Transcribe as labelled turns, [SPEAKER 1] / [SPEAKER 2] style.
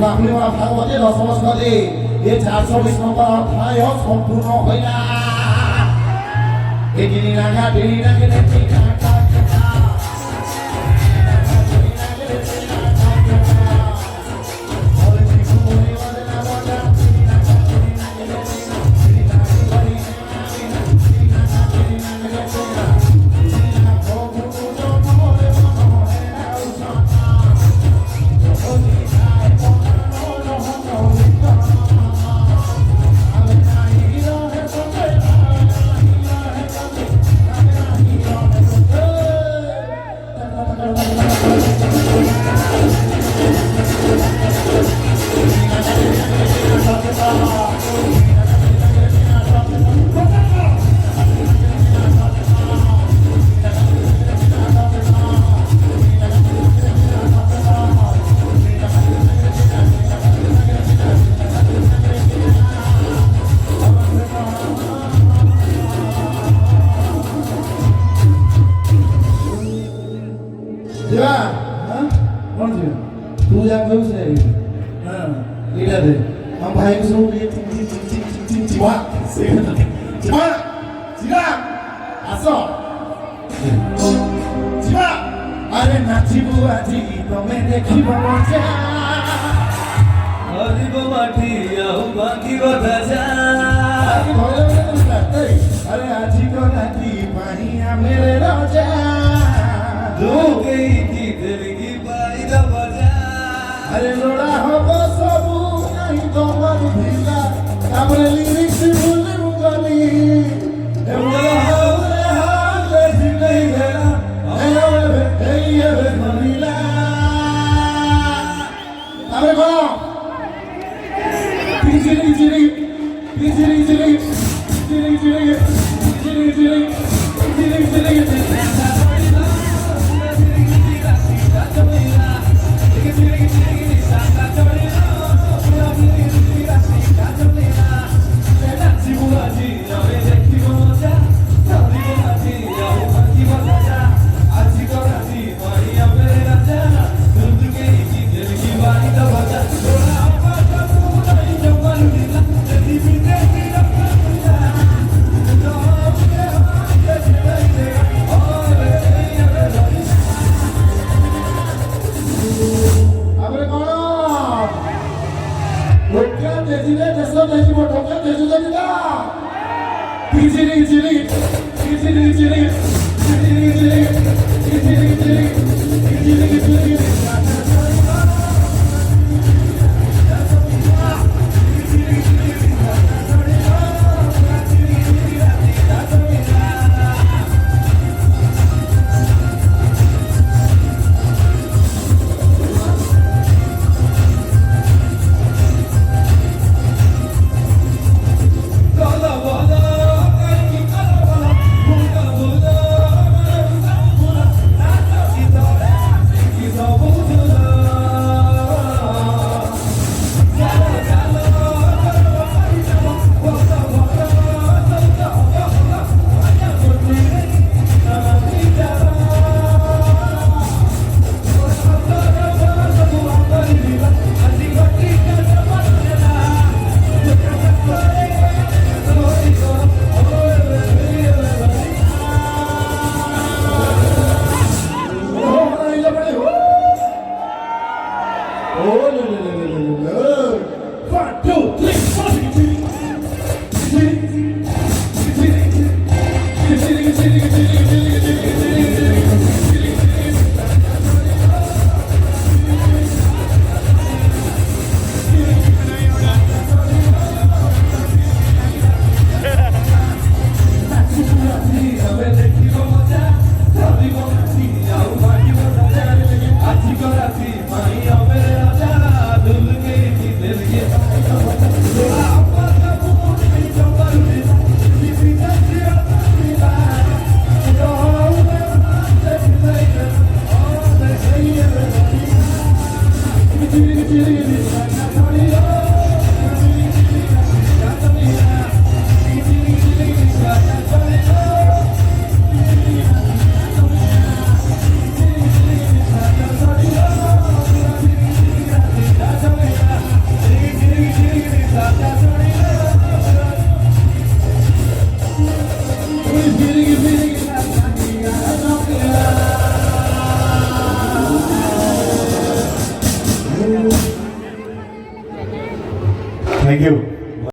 [SPEAKER 1] ভাগৱতীৰ দশমস্কন্ধি এই ৪২ নম্বৰ অধ্যায় সম্পূৰ্ণ হইলা এই তিনি নাগা तू जाकर उसे हाँ लीला दे हम भाई को सुन लिए चिवा चिवा चिवा आसो चिवा अरे नाचिबू आजी तमे देखिबो मजा हरिबो माटी आउ बाकी कथा जा अरे आजी को नाची पाहिया मेरे राजा लोगे की दिल की बाई दा बजा अरे लोड़ा हो सबू नहीं तो मर भिला तापरे लिरिक्स बोले मुगली ए बोला रे हाल सी नहीं गेला ए ये बनिला तापरे को पिचिरी चिरी पिचिरी चिरी चिरी चिरी चिरी चिरी चिरी चिरी Oh,
[SPEAKER 2] थैंक यू